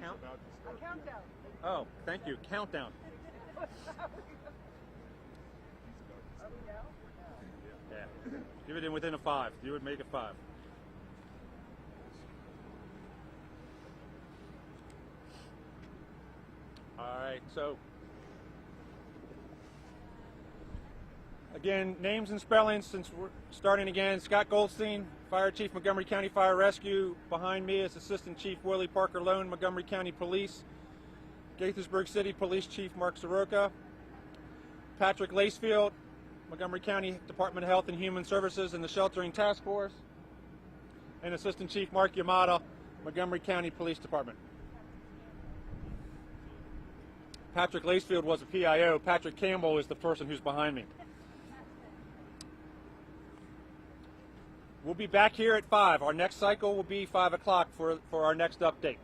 count? A countdown. Oh, thank you. Countdown. Yeah. Give it in within a 5. You would make it 5. All right, so again, names and spellings since we're starting again. Scott Goldstein, Fire Chief, Montgomery County Fire Rescue. Behind me is Assistant Chief Willie Parker Lone, Montgomery County Police. Gaithersburg City Police Chief Mark Soroka. Patrick Lacefield, Montgomery County Department of Health and Human Services and the Sheltering Task Force. And Assistant Chief Mark Yamada, Montgomery County Police Department. Patrick Lacefield was a PIO. Patrick Campbell is the person who's behind me. We'll be back here at 5. Our next cycle will be 5 o'clock for our next update.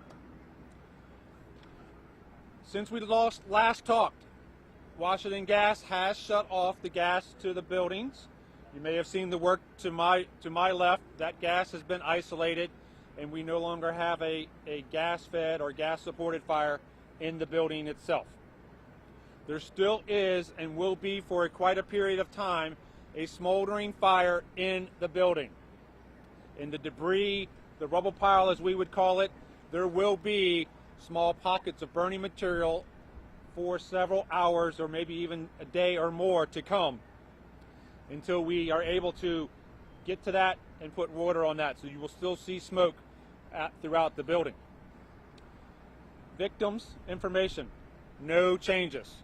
Since we last talked, Washington Gas has shut off the gas to the buildings. You may have seen the work to my left. That gas has been isolated, and we no longer have a gas-fed or gas-supported fire in the building itself. There still is and will be for quite a period of time a smoldering fire in the building. In the debris, the rubble pile as we would call it, there will be small pockets of burning material for several hours or maybe even a day or more to come until we are able to get to that and put water on that. So you will still see smoke throughout the building. Victims information, no changes.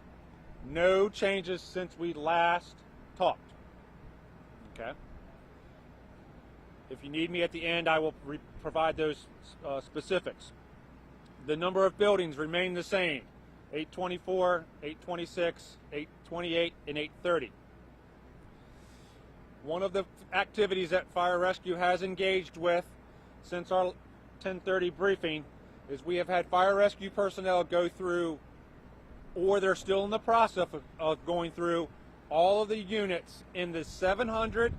No changes since we last talked. Okay. If you need me at the end, I will provide those specifics. The number of buildings remain the same: 824, 826, 828, and 830. One of the activities that Fire Rescue has engaged with since our 10:30 briefing is we have had Fire Rescue personnel go through, or they're still in the process of going through, all of the units in the 700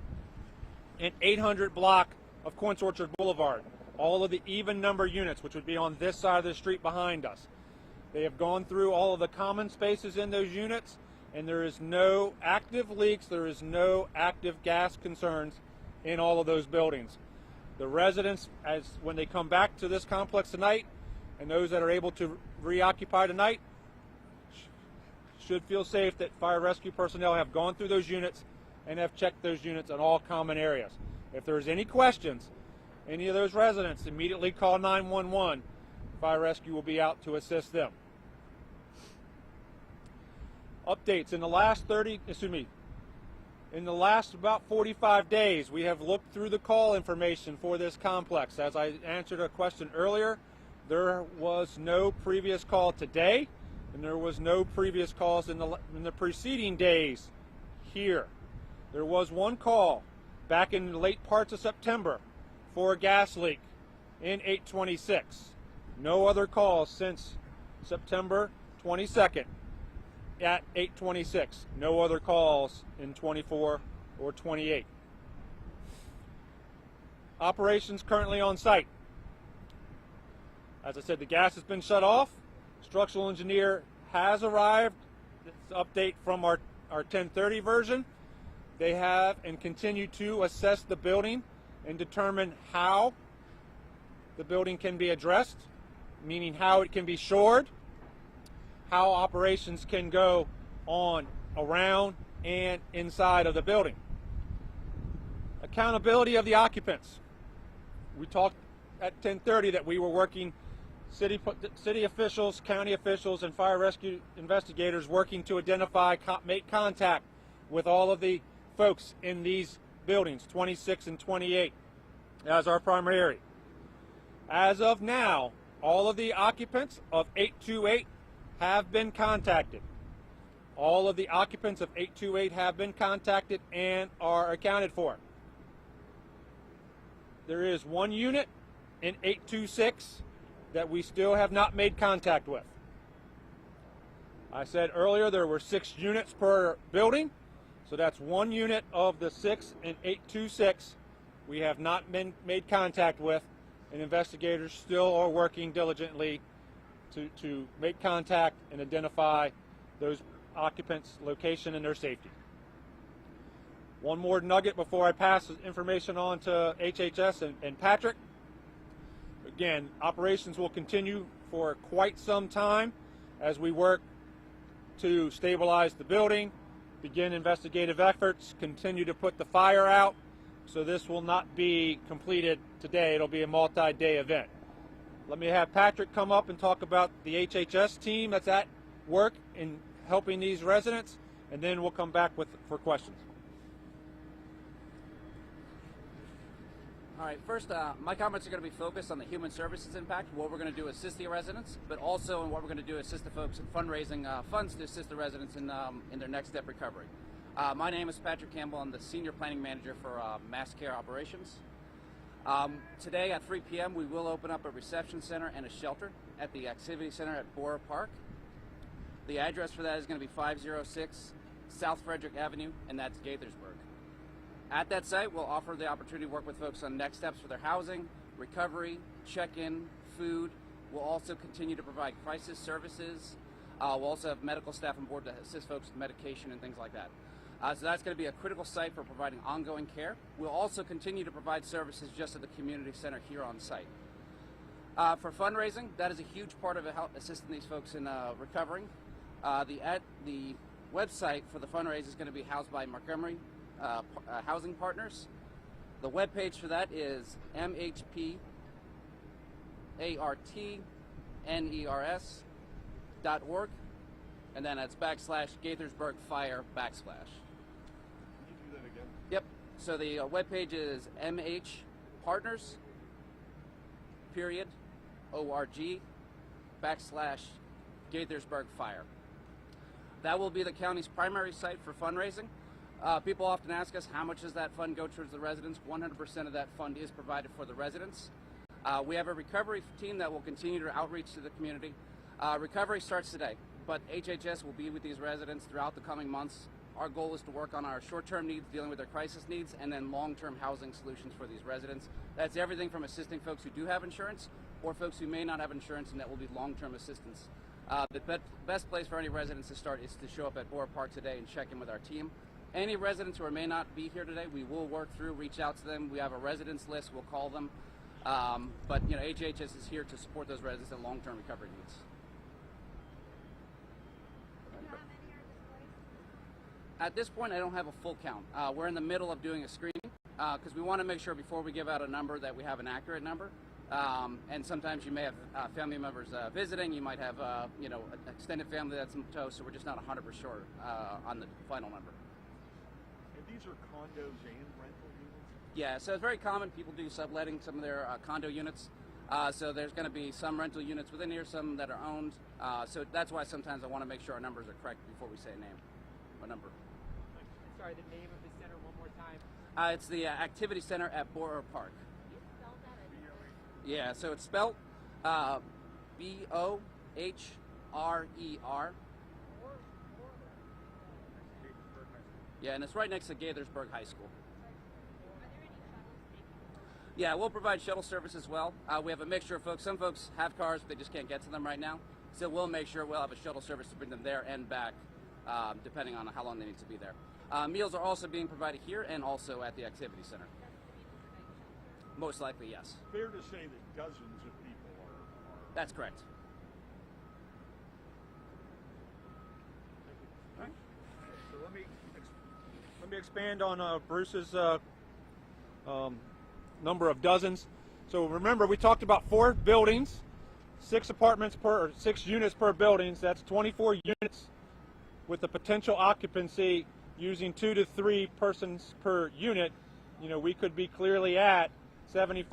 and 800 block of Quince Orchard Boulevard. All of the even number units, which would be on this side of the street behind us. They have gone through all of the common spaces in those units, and there is no active leaks, there is no active gas concerns in all of those buildings. The residents, when they come back to this complex tonight, and those that are able to reoccupy tonight, should feel safe that fire rescue personnel have gone through those units and have checked those units in all common areas. If there's any questions, any of those residents, immediately call 911. Fire rescue will be out to assist them. Updates in the last about 45 days, we have looked through the call information for this complex. As I answered a question earlier, there was no previous call today, and there was no previous calls in the preceding days here. There was one call back in the late parts of September for a gas leak in 826. No other calls since September 22nd at 826. No other calls in 24 or 28. Operations currently on site. As I said, the gas has been shut off. Structural engineer has arrived. This is an update from our 1030 version. They have and continue to assess the building and determine how the building can be addressed, meaning how it can be shored, how operations can go on around and inside of the building. Accountability of the occupants. We talked at 10:30 that we were working, city officials, county officials, and fire rescue investigators working to identify, make contact with all of the folks in these buildings, 26 and 28, as our primary. As of now, all of the occupants of 828 have been contacted. All of the occupants of 828 have been contacted and are accounted for. There is one unit in 826 that we still have not made contact with. I said earlier there were 6 units per building, so that's one unit of the 6 in 826 we have not been made contact with, and investigators still are working diligently to make contact and identify those occupants' location and their safety. One more nugget before I pass the information on to HHS and Patrick. Again, operations will continue for quite some time as we work to stabilize the building, begin investigative efforts, continue to put the fire out. So this will not be completed today. It'll be a multi-day event. Let me have Patrick come up and talk about the HHS team that's at work in helping these residents, and then we'll come back for questions. All right, first, my comments are going to be focused on the human services impact, what we're going to do to assist the residents, but also in what we're going to do to assist the folks in fundraising funds to assist the residents in their next step recovery. My name is Patrick Campbell. I'm the Senior Planning Manager for Mass Care Operations. Today at 3 p.m. we will open up a reception center and a shelter at the Activity Center at Borough Park. The address for that is going to be 506 South Frederick Avenue, and that's Gaithersburg. At that site, we'll offer the opportunity to work with folks on next steps for their housing, recovery, check-in, food. We'll also continue to provide crisis services. We'll also have medical staff on board to assist folks with medication and things like that. So that's going to be a critical site for providing ongoing care. We'll also continue to provide services just at the community center here on site. For fundraising, that is a huge part of assisting these folks in recovering. The website for the fundraiser is going to be housed by Montgomery Housing Partners. The webpage for that is mhpartners.org, and then it's /Gaithersburg Fire /. Can you do that again? Yep. So the webpage is mhpartners.org /Gaithersburg Fire. That will be the county's primary site for fundraising. People often ask us, how much does that fund go towards the residents? 100% of that fund is provided for the residents. We have a recovery team that will continue to outreach to the community. Recovery starts today, but HHS will be with these residents throughout the coming months. Our goal is to work on our short-term needs, dealing with their crisis needs, and then long-term housing solutions for these residents. That's everything from assisting folks who do have insurance or folks who may not have insurance, and that will be long-term assistance. The best place for any residents to start is to show up at Borough Park today and check in with our team. Any residents who may not be here today, we will work through, reach out to them. We have a residents list, we'll call them. But HHS is here to support those residents in long-term recovery needs. At this point, I don't have a full count. We're in the middle of doing a screening because we want to make sure before we give out a number that we have an accurate number. And sometimes you may have family members visiting. You might have an extended family that's in tow, so we're just not 100% sure on the final number. And these are condos and rental units? Yeah, so it's very common. People do subletting some of their condo units. So there's going to be some rental units within here, some that are owned. So that's why sometimes I want to make sure our numbers are correct before we say a name, a number. Sorry, the name of the center one more time. It's the Activity Center at Borough Park. Can you spell that? Yeah, so it's spelled B-O-H-R-E-R. Yeah, and it's right next to Gaithersburg High School. Are there any shuttles taking? Yeah, we'll provide shuttle service as well. We have a mixture of folks. Some folks have cars, but they just can't get to them right now. So we'll make sure we'll have a shuttle service to bring them there and back, depending on how long they need to be there. Meals are also being provided here and also at the Activity Center. Most likely, yes. Fair to say that dozens of people are... That's correct. All right. So let me expand on Bruce's number of dozens. So remember, we talked about 4 buildings, 6 apartments or 6 units per building. So that's 24 units with the potential occupancy using 2 to 3 persons per unit. We could be clearly at 50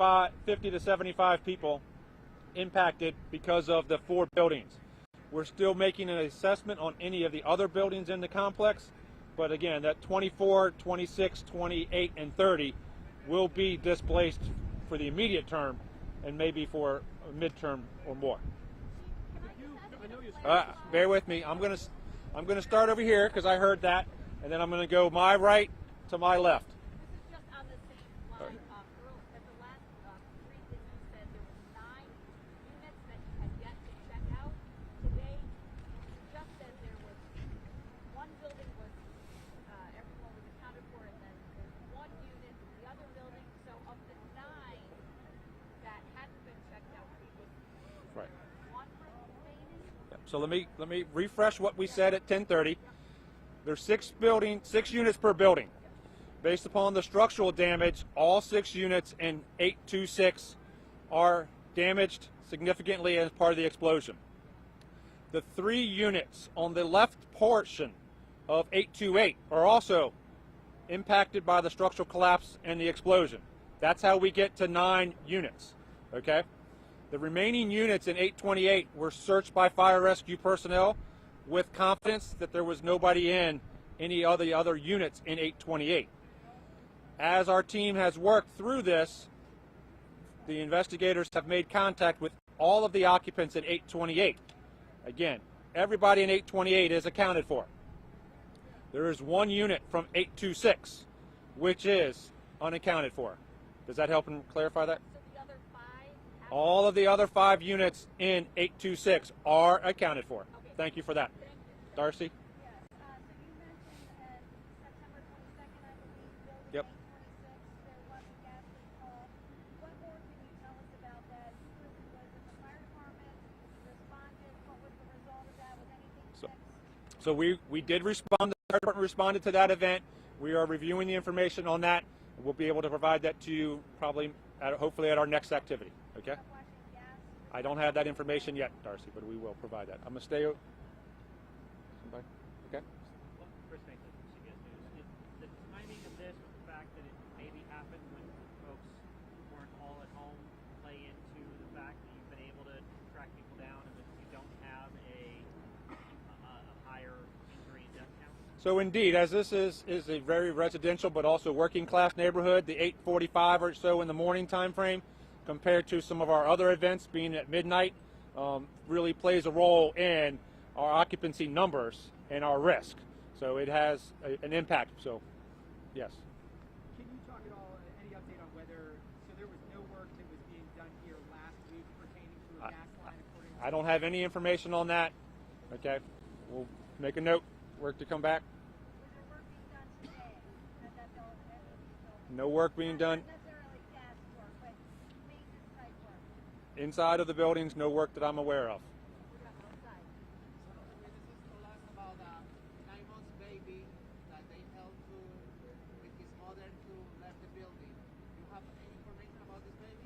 to 75 people impacted because of the 4 buildings. We're still making an assessment on any of the other buildings in the complex, but again, that 24, 26, 28, and 30 will be displaced for the immediate term and maybe for a midterm or more. Bear with me. I'm going to start over here because I heard that, and then I'm going to go my right to my left. This is just on the same line. At the last screen, you said there were 9 units that you had yet to check out. So let me refresh what we said at 10:30. There's 6 units per building. Based upon the structural damage, all 6 units in 826 are damaged significantly as part of the explosion. The 3 units on the left portion of 828 are also impacted by the structural collapse and the explosion. That's how we get to 9 units, okay? The remaining units in 828 were searched by fire rescue personnel with confidence that there was nobody in any of the other units in 828. As our team has worked through this, the investigators have made contact with all of the occupants in 828. Again, everybody in 828 is accounted for. There is 1 unit from 826, which is unaccounted for. Does that help and clarify that? So the other 5? All of the other 5 units in 826 are accounted for. Okay. Thank you for that. Thank you. Darcy? Yes, so you mentioned September 22nd, I believe, building Yep. 826, there was a gas leak call. What more can you tell us about that? Was it the fire department responded? What was the result of that? Was anything fixed? So we did respond. The fire department responded to that event. We are reviewing the information on that. We'll be able to provide that to you probably, hopefully, at our next activity. Okay? Stop washing gas? I don't have that information yet, Darcy, but we will provide that. I'm gonna stay. Somebody? Okay. Well, first thing to suggest is the timing of this, with the fact that it maybe happened when folks weren't all at home, play into the fact that you've been able to track people down and that you don't have a higher injury and death count? So indeed, as this is a very residential but also working class neighborhood, the 8:45 or so in the morning time frame, compared to some of our other events being at midnight, really plays a role in our occupancy numbers and our risk. So it has an impact. So, yes. Can you talk at all, any update on whether, so there was no work that was being done here last week pertaining to a gas line according to... I don't have any information on that. Okay. We'll make a note. Work to come back. Was there work being done today at that building, any of these buildings? No work being done Not necessarily gas work, but maintenance type work. inside of the buildings. No work that I'm aware of. What about outside? This is told us about a 9 months baby that they helped to with his mother to left the building. You have any information about this baby?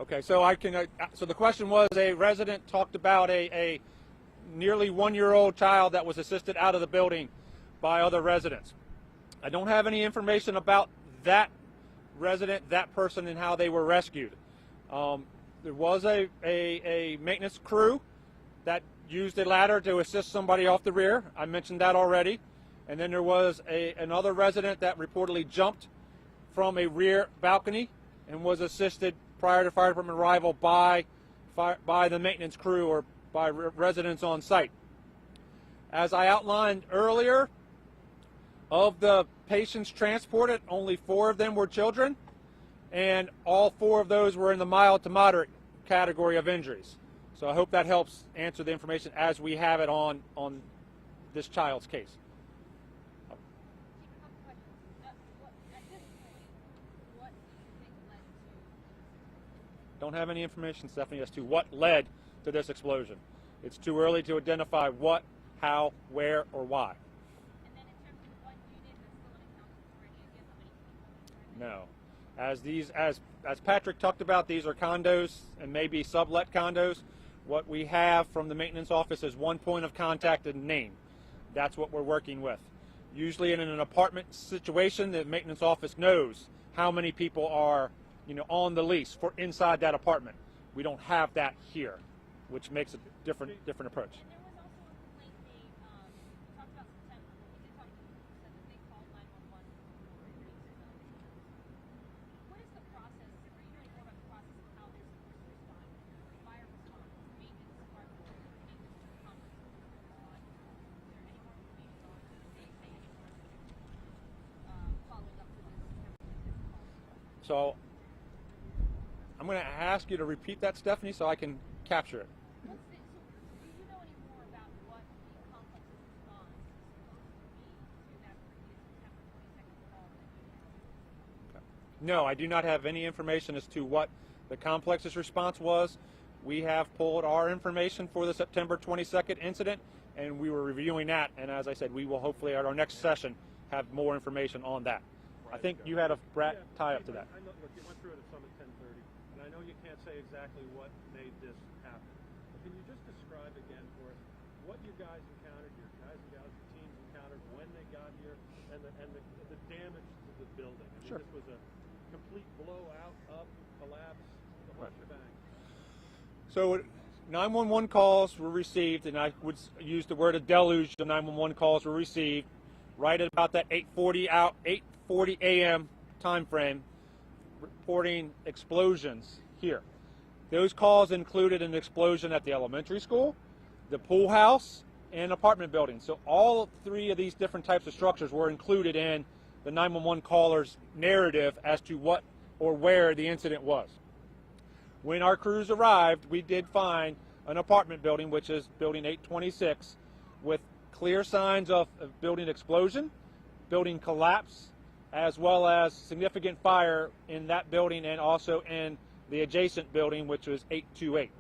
Okay, so I can. So the question was, a resident talked about a nearly 1-year-old child that was assisted out of the building by other residents. I don't have any information about that resident, that person, and how they were rescued. There was a maintenance crew that used a ladder to assist somebody off the rear. I mentioned that already. And then there was another resident that reportedly jumped from a rear balcony and was assisted prior to fire department arrival by the maintenance crew or by residents on site. As I outlined earlier, of the patients transported, only 4 of them were children, and all 4 of those were in the mild to moderate category of injuries. So I hope that helps answer the information as we have it on this child's case. Chief, a couple questions. At this point, what do you think led to... Don't have any information, Stephanie, as to what led to this explosion. It's too early to identify what, how, where, or why. And then in terms of 1 unit that's still unaccounted for, any idea how many people? No. As Patrick talked about, these are condos and maybe sublet condos. What we have from the maintenance office is 1 point of contact and name. That's what we're working with. Usually in an apartment situation, the maintenance office knows how many people are, on the lease for inside that apartment. We don't have that here, which makes a different approach. And there was also a complaint made, we talked about September, but we did talk to people who said that they called 911 What is the process, are you hearing more about the process of how they're supposed to respond? Fire response, maintenance department, maintenance complex respond? Is there any more information on, did they say any more following up to this September call? So I'm going to ask you to repeat that, Stephanie, so I can capture it. So do you know any more about what the complex's response is supposed to be to that previous September 22nd call that you had? No, I do not have any information as to what the complex's response was. We have pulled our information for the September 22nd incident, and we were reviewing that. And as I said, we will hopefully at our next session have more information on that. I think you had a tie up to that. I know, look, you went through it at Summit 1030, and I know you can't say exactly what made this happen. But can you just describe again for us what you guys encountered, your guys and gals, your teams encountered when they got here, and the damage to the building? I mean, Sure. This was a complete blowout, up, collapse, the whole shebang. So 911 calls were received, and I would use the word a deluge of 911 calls were received right at about that 8:40 a.m. time frame, reporting explosions here. Those calls included an explosion at the elementary school, the pool house, and apartment building. So all three of these different types of structures were included in the 911 caller's narrative as to what or where the incident was. When our crews arrived, we did find an apartment building, which is building 826, with clear signs of building explosion, building collapse, as well as significant fire in that building and also in the adjacent building, which was 828.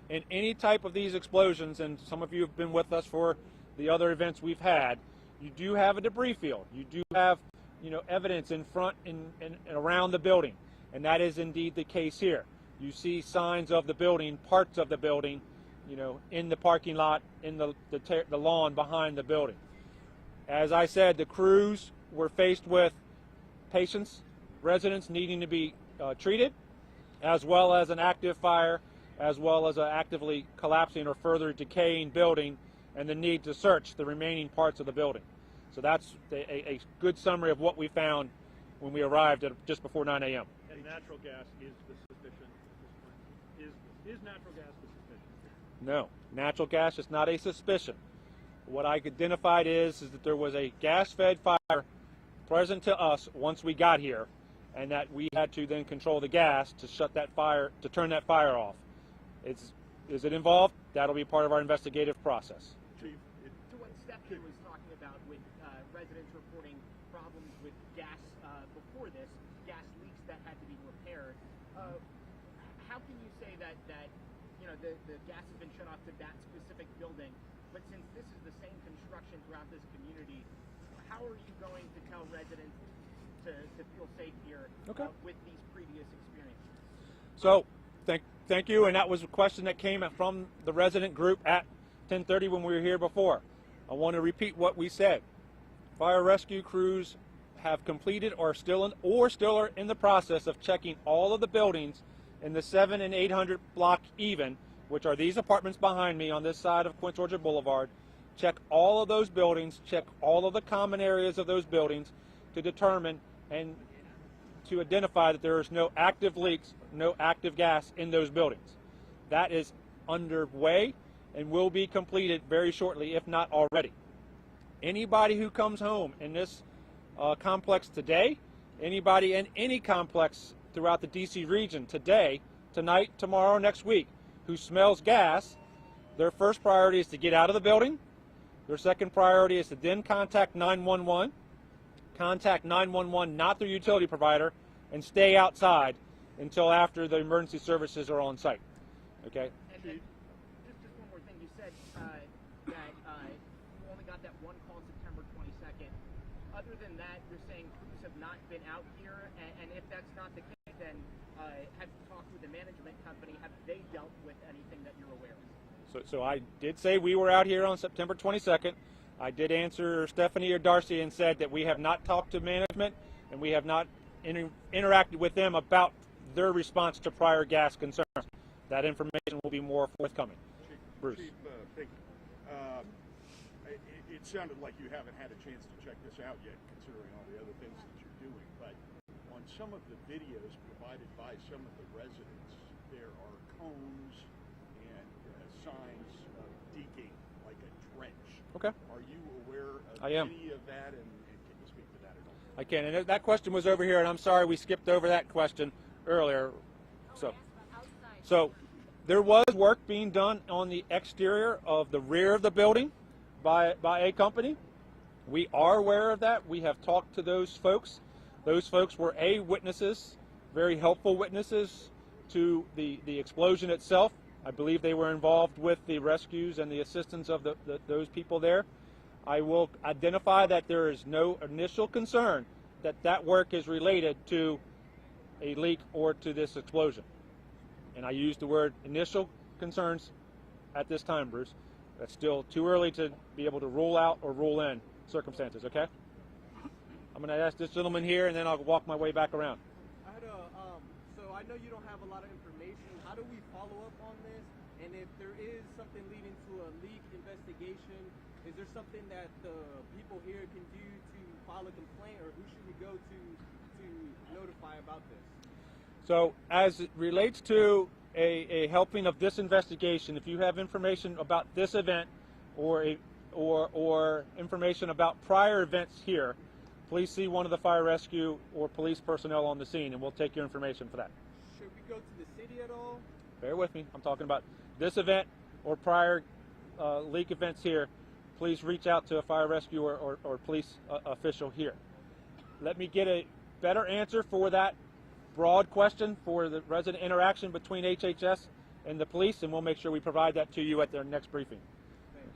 In any type of these explosions, and some of you have been with us for the other events we've had, you do have a debris field. You do have, evidence in front and around the building, and that is indeed the case here. You see signs of the building, parts of the building, in the parking lot, in the lawn behind the building. As I said, the crews were faced with patients, residents needing to be treated, as well as an active fire, as well as an actively collapsing or further decaying building, and the need to search the remaining parts of the building. So that's a good summary of what we found when we arrived at just before 9 a.m. And natural gas is the suspicion at this point. Is natural gas the suspicion? No, natural gas is not a suspicion. What I identified is that there was a gas-fed fire present to us once we got here, and that we had to then control the gas to shut that fire, to turn that fire off. Is it involved? That'll be part of our investigative process. Chief, To what Stephanie was talking about with residents reporting problems with gas before this, gas leaks that had to be repaired. How can you say that the gas has been shut off to that specific building, but since this is the same construction throughout this community, how are you going to tell residents to feel safe here with these previous experiences? So, thank you, and that was a question that came from the resident group at 10:30 when we were here before. I want to repeat what we said. Fire rescue crews have completed or still are in the process of checking all of the buildings in the 700 and 800 block even, which are these apartments behind me on this side of Quince Orchard Boulevard. Check all of those buildings, check all of the common areas of those buildings to determine and to identify that there is no active leaks, no active gas in those buildings. That is underway and will be completed very shortly, if not already. Anybody who comes home in this complex today, anybody in any complex throughout the DC region today, tonight, tomorrow, next week, who smells gas, their first priority is to get out of the building. Their second priority is to then contact 911. Contact 911, not their utility provider, and stay outside until after the emergency services are on site. Okay? And then, just one more thing. You said that you only got that one call September 22nd. Other than that, you're saying crews have not been out here, and if that's not the case, then have you talked with the management company? Have they dealt with anything that you're aware of? So I did say we were out here on September 22nd. I did answer Stephanie or Darcy and said that we have not talked to management and we have not interacted with them about their response to prior gas concerns. That information will be more forthcoming. Bruce. Chief, it sounded like you haven't had a chance to check this out yet, considering all the other things that you're doing. But on some of the videos provided by some of the residents, there are cones and signs of digging, like a trench. Okay. Are you aware of I am. any of that, and can you speak to that at all? I can. And that question was over here, and I'm sorry we skipped over that question earlier. So there was work being done on the exterior of the rear of the building by a company. We are aware of that. We have talked to those folks. Those folks were witnesses, very helpful witnesses to the explosion itself. I believe they were involved with the rescues and the assistance of those people there. I will identify that there is no initial concern that that work is related to a leak or to this explosion. And I use the word initial concerns at this time, Bruce. That's still too early to be able to rule out or rule in circumstances, okay? I'm going to ask this gentleman here, and then I'll walk my way back around. I had so I know you don't have a lot of information. How do we follow up on this? And if there is something leading to a leak investigation, is there something that the people here can do to file a complaint, or who should we go to notify about this? So as it relates to a helping of this investigation, if you have information about this event or information about prior events here, please see one of the fire rescue or police personnel on the scene, and we'll take your information for that. Should we go to the city at all? Bear with me. I'm talking about this event or prior leak events here. Please reach out to a fire rescue or police official here. Let me get a better answer for that broad question for the resident interaction between HHS and the police, and we'll make sure we provide that to you at their next briefing.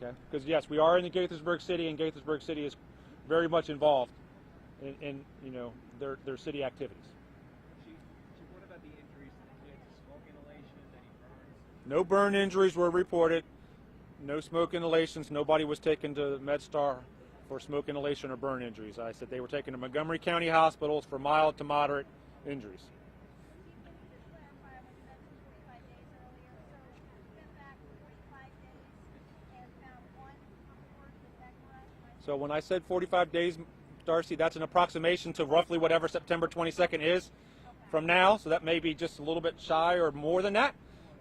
Okay? Because yes, we are in the Gaithersburg City, and Gaithersburg City is very much involved in you know, their city activities. Chief, what about the injuries to the kids? Smoke inhalation, any burns? No burn injuries were reported. No smoke inhalations. Nobody was taken to MedStar for smoke inhalation or burn injuries. I said they were taken to Montgomery County hospitals for mild to moderate injuries. So when I said 45 days, Darcy, that's an approximation to roughly whatever September 22nd is from now. So that may be just a little bit shy or more than that.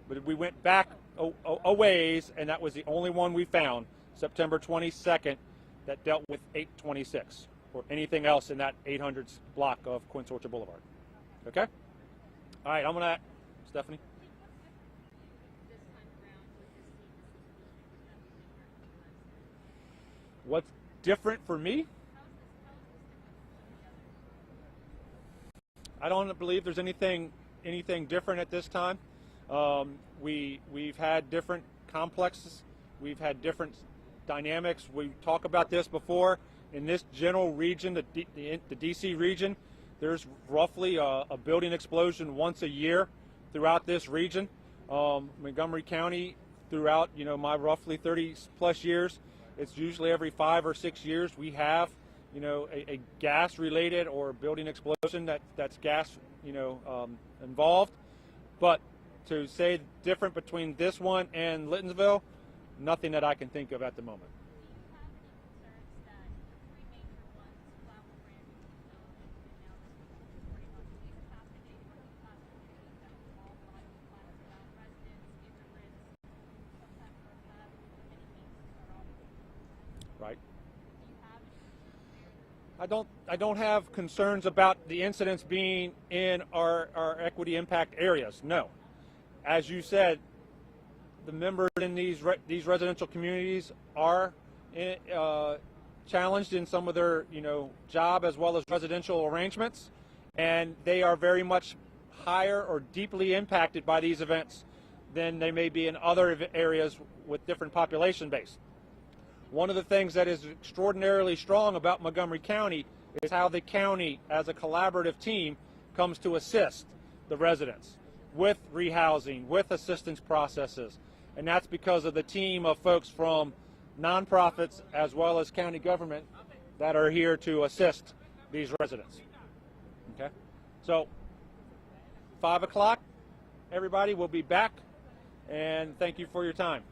But we went back a ways, and that was the only one we found, September 22nd, that dealt with 826 or anything else in that 800 block of Quince Orchard Boulevard. Okay? All right, I'm going to, Stephanie. What's different for me? I don't believe there's anything different at this time. We've had different complexes. We've had different dynamics. We talked about this before. In this general region, the DC region, there's roughly a building explosion once a year throughout this region. Montgomery County, throughout my roughly 30 plus years, it's usually every 5 or 6 years we have a gas related or building explosion that's gas involved. But to say different between this one and Littonsville, nothing that I can think of at the moment. Right. I don't have concerns about the incidents being in our equity impact areas. No. As you said, the members in these residential communities are challenged in some of their job as well as residential arrangements, and they are very much higher or deeply impacted by these events than they may be in other areas with different population base. One of the things that is extraordinarily strong about Montgomery County is how the county, as a collaborative team, comes to assist the residents with rehousing, with assistance processes. And that's because of the team of folks from nonprofits as well as county government that are here to assist these residents. Okay? So, 5 o'clock, everybody, we'll be back, and thank you for your time.